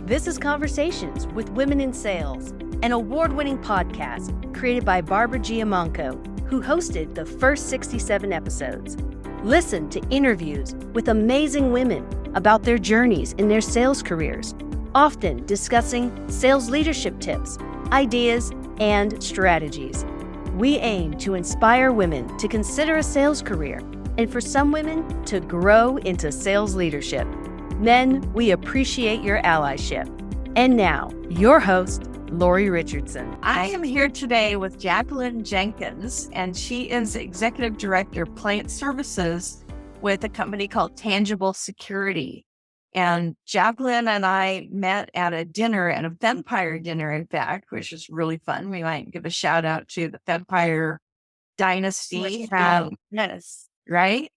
This is Conversations with Women in Sales, an award-winning podcast created by Barbara Giamanco, who hosted the first 67 episodes. Listen to interviews with amazing women about their journeys in their sales careers, often discussing sales leadership tips, ideas, and strategies. We aim to inspire women to consider a sales career and for some women to grow into sales leadership. Men, we appreciate your allyship. And now, your host, Lori Richardson. I am here today with Jaquelin Jenkins, and she is Executive Director of Client Services with a company called Tangible Security. And Jaquelin and I met at a dinner, at a Vampire dinner, in fact, which is really fun. We might give a shout out to the Vampire Dynasty. Yes. Right?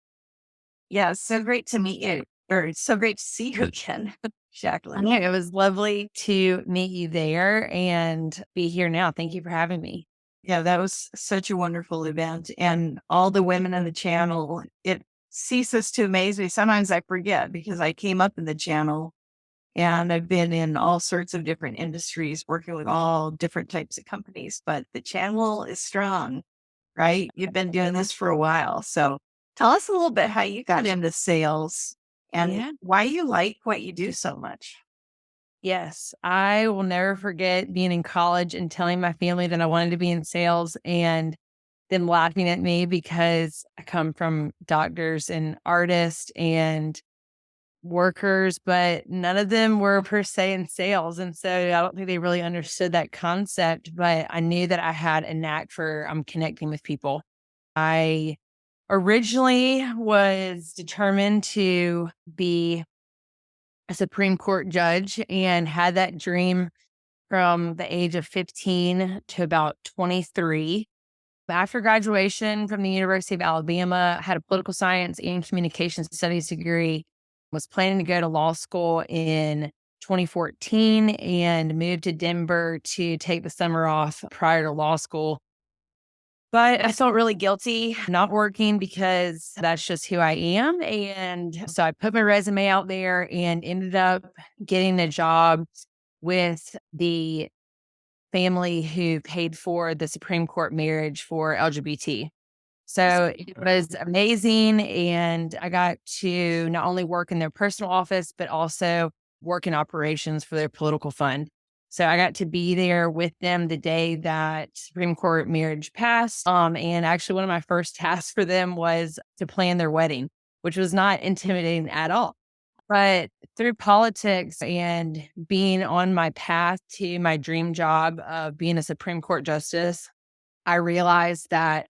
Yeah, so great to meet you. Or it's so great to see you again, Jaquelin. Yeah, it was lovely to meet you there and be here now. Thank you for having me. Yeah, that was such a wonderful event. And all the women on the channel, it ceases to amaze me. Sometimes I forget because I came up in the channel and I've been in all sorts of different industries, working with all different types of companies. But the channel is strong, right? You've been doing this for a while. So tell us a little bit how you got into sales and why you like what you do so much. Yes, I will never forget being in college and telling my family that I wanted to be in sales and them laughing at me because I come from doctors and artists and workers, but none of them were per se in sales. And so I don't think they really understood that concept, but I knew that I had a knack for connecting with people. I originally was determined to be a Supreme Court judge and had that dream from the age of 15 to about 23. After graduation from the University of Alabama, I had a political science and communications studies degree, was planning to go to law school in 2014 and moved to Denver to take the summer off prior to law school. But I felt really guilty not working because that's just who I am. And so I put my resume out there and ended up getting a job with the family who paid for the Supreme Court marriage for LGBT. So it was amazing. And I got to not only work in their personal office, but also work in operations for their political fund. So I got to be there with them the day that Supreme Court marriage passed. And actually one of my first tasks for them was to plan their wedding, which was not intimidating at all. But through politics and being on my path to my dream job of being a Supreme Court justice, I realized that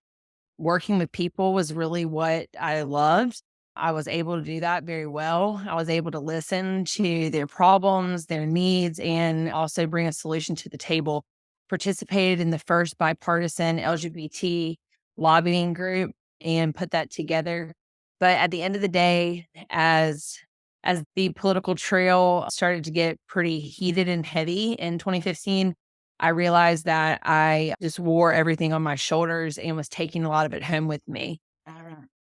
working with people was really what I loved. I was able to do that very well. I was able to listen to their problems, their needs, and also bring a solution to the table. Participated in the first bipartisan LGBT lobbying group and put that together. But at the end of the day, as the political trail started to get pretty heated and heavy in 2015, I realized that I just wore everything on my shoulders and was taking a lot of it home with me.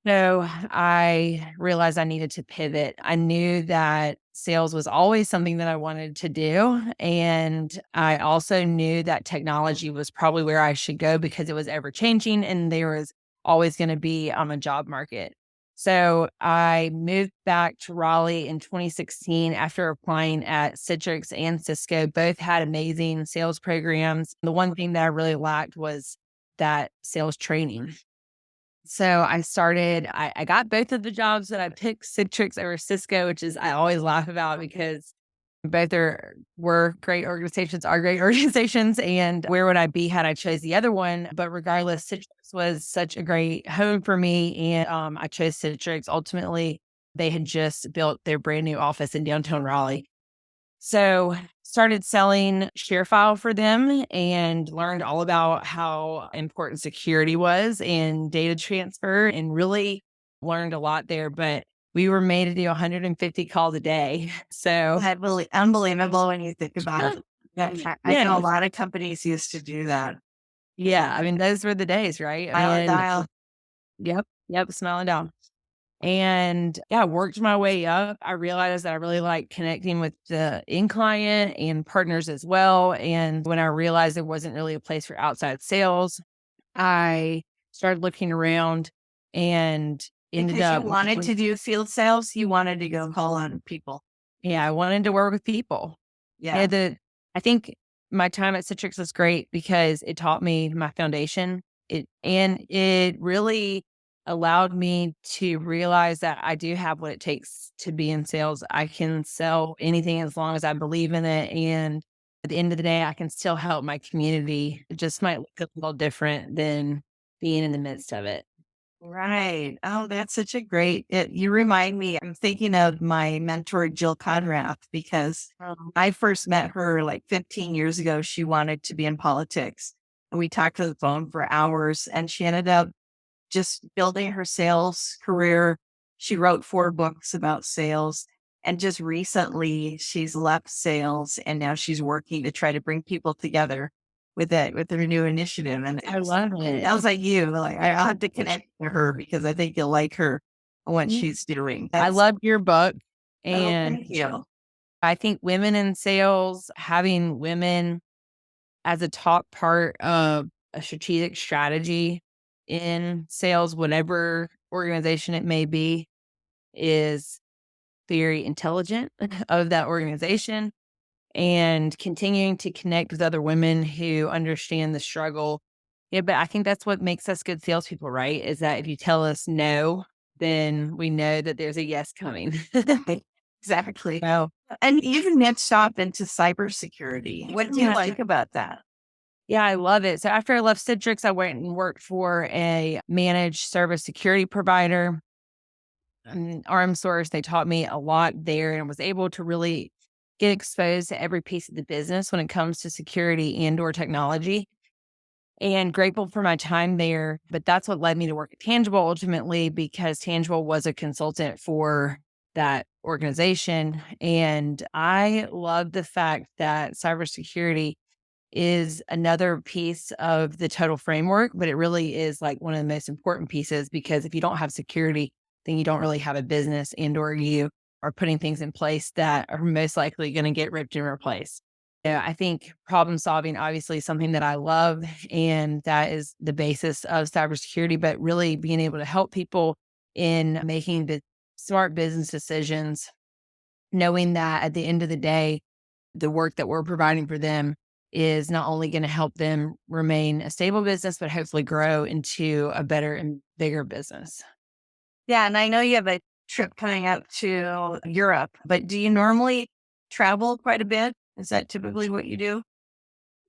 So I realized I needed to pivot. I knew that sales was always something that I wanted to do. And I also knew that technology was probably where I should go because it was ever changing and there was always going to be a job market. So I moved back to Raleigh in 2016 after applying at Citrix and Cisco. Both had amazing sales programs. The one thing that I really lacked was that sales training. So I got both of the jobs that I picked, Citrix over Cisco, which is I always laugh about because both were great organizations, are great organizations. And where would I be had I chose the other one? But regardless, Citrix was such a great home for me. And I chose Citrix. Ultimately, they had just built their brand new office in downtown Raleigh. So started selling ShareFile for them and learned all about how important security was and data transfer and really learned a lot there. But we were made to do 150 calls a day. So That's really unbelievable when you think about it. I know a lot of companies used to do that. Yeah. I mean, those were the days, right? Dial. Yep. Smile and down. And yeah, I worked my way up. I realized that I really like connecting with the end client and partners as well. And when I realized there wasn't really a place for outside sales, I started looking around and ended Because you up, wanted to do field sales, you wanted to go call on people. yeah, I wanted to work with people. Yeah. I think my time at Citrix was great because it taught me my foundation. It really allowed me to realize that I do have what it takes to be in sales. I can sell anything as long as I believe in it. And at the end of the day, I can still help my community. It just might look a little different than being in the midst of it. Right. Oh, that's such a great, you remind me, I'm thinking of my mentor, Jill Conrath, because I first met her like 15 years ago. She wanted to be in politics. And we talked on the phone for hours, and she ended up just building her sales career. She wrote 4 books about sales. And just recently she's left sales and now she's working to try to bring people together with her new initiative. And I love it. I was like you, like I'll have to connect to her because I think you'll like her and what she's doing. I love your book. Oh, And thank you. I think women in sales, having women as a top part of a strategic strategy in sales, whatever organization it may be, is very intelligent of that organization, and continuing to connect with other women who understand the struggle. Yeah, but I think that's what makes us good salespeople, right? Is that if you tell us no, then we know that there's a yes coming. Exactly. So, And you've niched off into cybersecurity. What do you like about that? yeah, I love it. So after I left Citrix, I went and worked for a managed service security provider, Arm Source. They taught me a lot there and was able to really get exposed to every piece of the business when it comes to security and or technology. And grateful for my time there. But that's what led me to work at Tangible ultimately, because Tangible was a consultant for that organization. And I love the fact that cybersecurity is another piece of the total framework, but it really is like one of the most important pieces, because if you don't have security, then you don't really have a business, and or you are putting things in place that are most likely going to get ripped and replaced. Yeah, I think problem solving obviously is something that I love, and that is the basis of cybersecurity, but really being able to help people in making the smart business decisions, knowing that at the end of the day, the work that we're providing for them is not only going to help them remain a stable business, but hopefully grow into a better and bigger business. Yeah. And I know you have a trip coming up to Europe, but do you normally travel quite a bit? Is that typically what you do?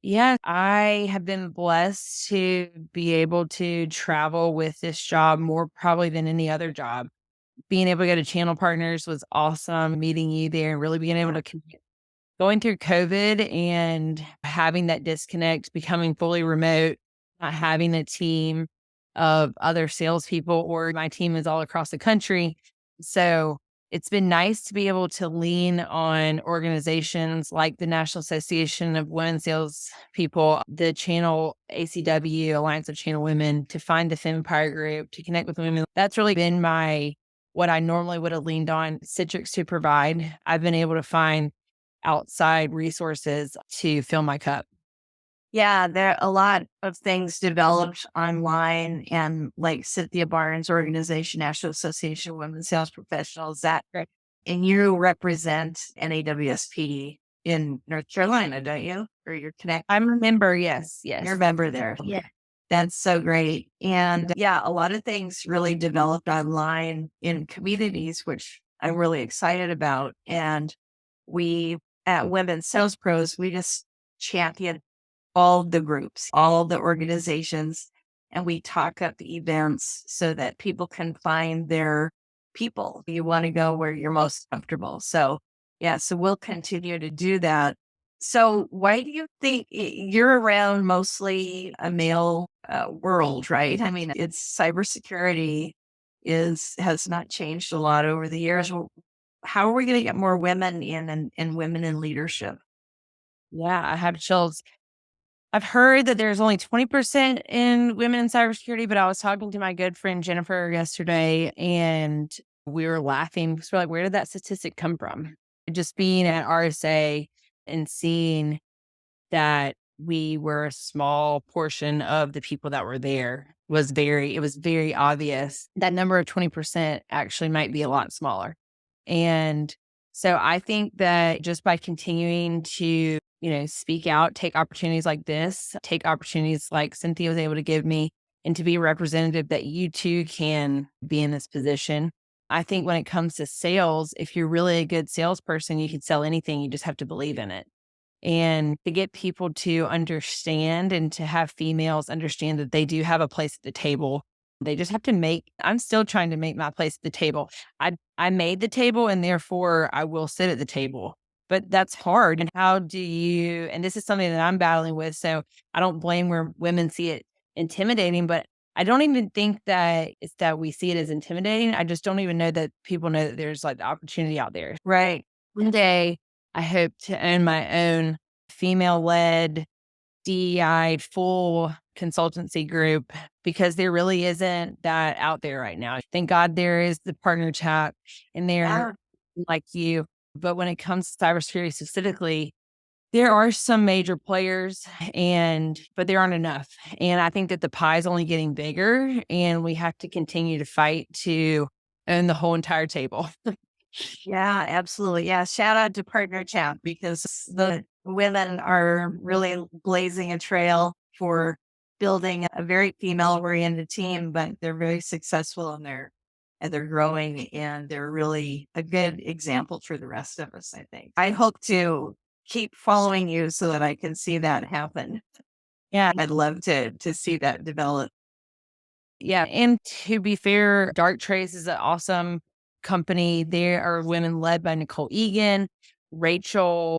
Yeah, I have been blessed to be able to travel with this job more probably than any other job. Being able to go to channel partners was awesome. Meeting you there and really being able to connect. Going through COVID and having that disconnect, becoming fully remote, not having a team of other salespeople, or my team is all across the country. So it's been nice to be able to lean on organizations like the National Association of Women Salespeople, the Channel ACW, Alliance of Channel Women, to find the Fempire group, to connect with women. That's really been what I normally would have leaned on Citrix to provide. I've been able to find outside resources to fill my cup. Yeah, there are a lot of things developed online, and like Cynthia Barnes' organization, National Association of Women Sales Professionals, and you represent NAWSP in North Carolina, don't you? Or you're connected? I'm a member. Yes. Yes. You're a member there. Yeah. That's so great. And yeah, a lot of things really developed online in communities, which I'm really excited about. And we at Women Sales Pros, we just champion all the groups, all the organizations, and we talk up the events so that people can find their people. You want to go where you're most comfortable. So yeah, so we'll continue to do that. So why do you think you're around mostly a male world, right? I mean, it's cybersecurity has not changed a lot over the years. Well, how are we going to get more women in and women in leadership? Yeah. I have chills. I've heard that there's only 20% in women in cybersecurity, but I was talking to my good friend Jennifer yesterday and we were laughing because we're like, where did that statistic come from? Just being at RSA and seeing that we were a small portion of the people that were there it was very obvious that number of 20% actually might be a lot smaller. And so I think that just by continuing to, speak out, take opportunities like this, take opportunities like Cynthia was able to give me, and to be representative that you too can be in this position. I think when it comes to sales, if you're really a good salesperson, you can sell anything. You just have to believe in it. And to get people to understand and to have females understand that they do have a place at the table. They just have to I'm still trying to make my place at the table. I made the table and therefore I will sit at the table. But that's hard. And and this is something that I'm battling with. So I don't blame where women see it intimidating, but I don't even think that it's that we see it as intimidating. I just don't even know that people know that there's like the opportunity out there. Right. One day I hope to own my own female-led, DEI full consultancy group because there really isn't that out there right now. Thank God there is the partner chat in there like you. But when it comes to cybersecurity specifically, there are some major players but there aren't enough. And I think that the pie is only getting bigger and we have to continue to fight to own the whole entire table. Yeah, absolutely. Yeah. Shout out to Partner Chat because the women are really blazing a trail for building a very female oriented team, but they're very successful and they're growing and they're really a good example for the rest of us, I think. I hope to keep following you so that I can see that happen. Yeah. I'd love to see that develop. Yeah. And to be fair, Dark Trace is an awesome company. There are women led by Nicole Egan, Rachel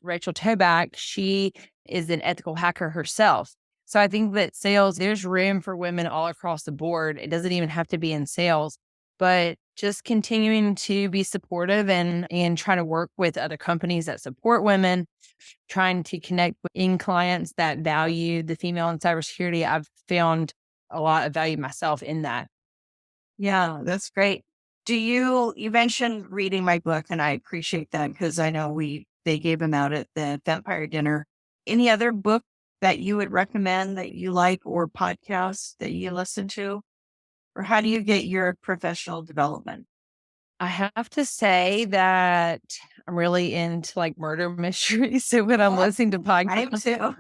Toback. She is an ethical hacker herself. So I think that sales, there's room for women all across the board. It doesn't even have to be in sales, but just continuing to be supportive and trying to work with other companies that support women, trying to connect with clients that value the female in cybersecurity. I've found a lot of value myself in that. Yeah, that's great. You mentioned reading my book and I appreciate that because I know they gave them out at the vampire dinner. Any other book that you would recommend that you like or podcasts that you listen to? Or how do you get your professional development? I have to say that I'm really into like murder mysteries. So when I'm listening to podcasts,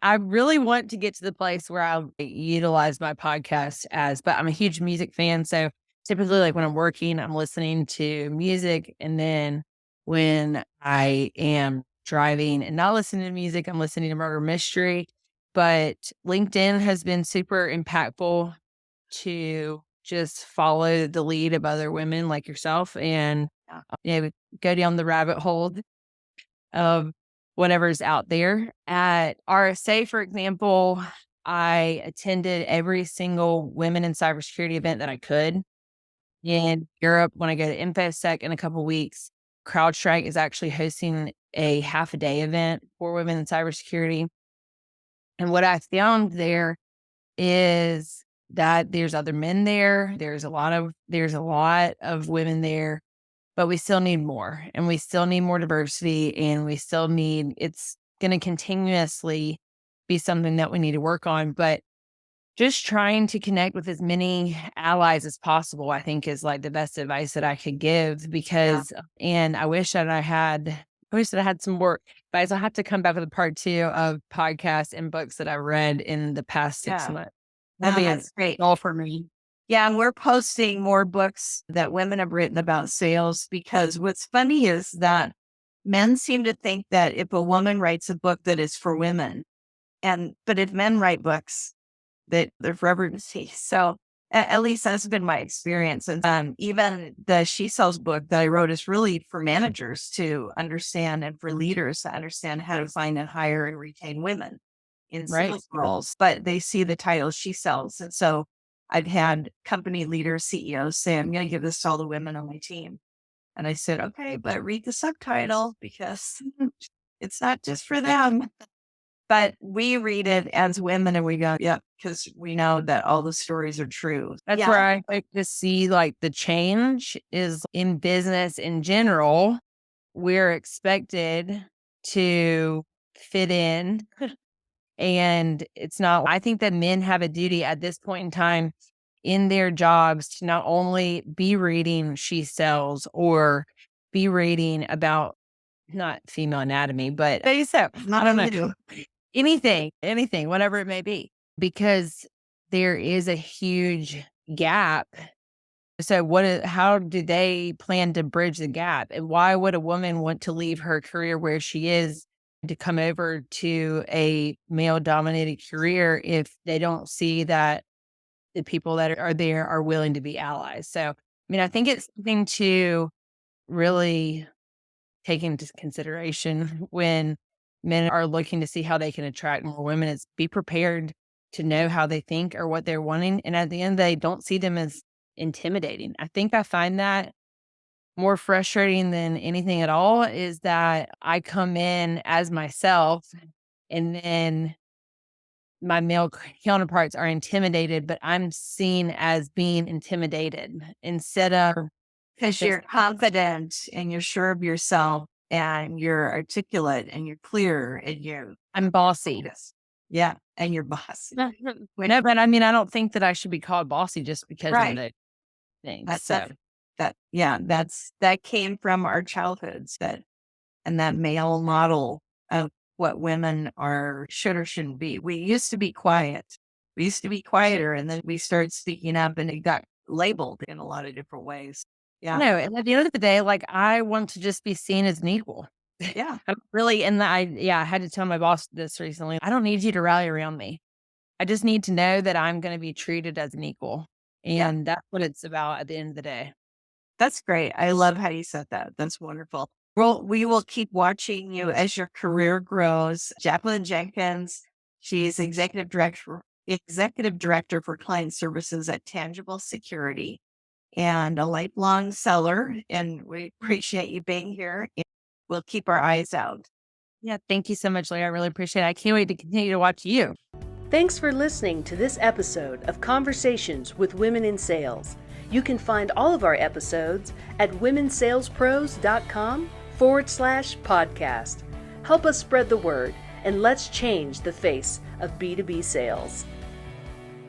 I really want to get to the place where I'll utilize my podcast but I'm a huge music fan. So typically like when I'm working, I'm listening to music. And then when I am driving and not listening to music, I'm listening to murder mystery. But LinkedIn has been super impactful to just follow the lead of other women like yourself and go down the rabbit hole of whatever's out there. At RSA, for example, I attended every single women in cybersecurity event that I could. In Europe, when I go to InfoSec in a couple of weeks, CrowdStrike is actually hosting a half a day event for women in cybersecurity. And what I found there is that there's other men there. There's a lot of women there, but we still need more and we still need more diversity and it's going to continuously be something that we need to work on, but just trying to connect with as many allies as possible, I think is like the best advice that I could give and I wish that I had some more advice. I'll have to come back with a part 2 of podcasts and books that I read in the past 6 months. That's great. All for me. Yeah, and we're posting more books that women have written about sales because what's funny is that men seem to think that if a woman writes a book that is for women, but if men write books, that they're for everyone to see. So at least that's been my experience. And even the She Sells book that I wrote is really for managers to understand and for leaders to understand how to find and hire and retain women in sales roles. But they see the title She Sells. And so I've had company leaders, CEOs say, I'm going to give this to all the women on my team. And I said, okay, but read the subtitle because it's not just for them. But we read it as women and we go, yeah, because we know that all the stories are true. That's Yeah. where I like to see like the change is in business in general. We're expected to fit in. And it's not, I think that men have a duty at this point in time in their jobs to not only be reading She Sells or be reading about not female anatomy, but maybe so. I don't know. Anything, whatever it may be, because there is a huge gap. So how do they plan to bridge the gap? And why would a woman want to leave her career where she is to come over to a male dominated career if they don't see that the people that are there are willing to be allies? So, I mean, I think it's something to really take into consideration when men are looking to see how they can attract more women is be prepared to know how they think or what they're wanting. And at the end, they don't see them as intimidating. I think I find that more frustrating than anything at all is that I come in as myself and then my male counterparts are intimidated, but I'm seen as being intimidated instead of Because you're confident and you're sure of yourself and you're articulate and you're clear and I'm bossy. Yeah. And you're bossy. No, but I mean, I don't think that I should be called bossy just because Right. of the thing. That came from our childhoods and that male model of what women should or shouldn't be. We used to be quiet. We used to be quieter and then we started speaking up and it got labeled in a lot of different ways. Yeah. No, and at the end of the day, like I want to just be seen as an equal. Yeah. I don't really, I had to tell my boss this recently. I don't need you to rally around me. I just need to know that I'm going to be treated as an equal. And that's what it's about at the end of the day. That's great. I love how you said that. That's wonderful. Well, we will keep watching you as your career grows. Jaquelin Jenkins, she's executive director for client services at Tangible Security and a lifelong seller. And we appreciate you being here. And we'll keep our eyes out. Yeah. Thank you so much, Leah. I really appreciate it. I can't wait to continue to watch you. Thanks for listening to this episode of Conversations with Women in Sales. You can find all of our episodes at womensalespros.com/podcast. Help us spread the word and let's change the face of B2B sales.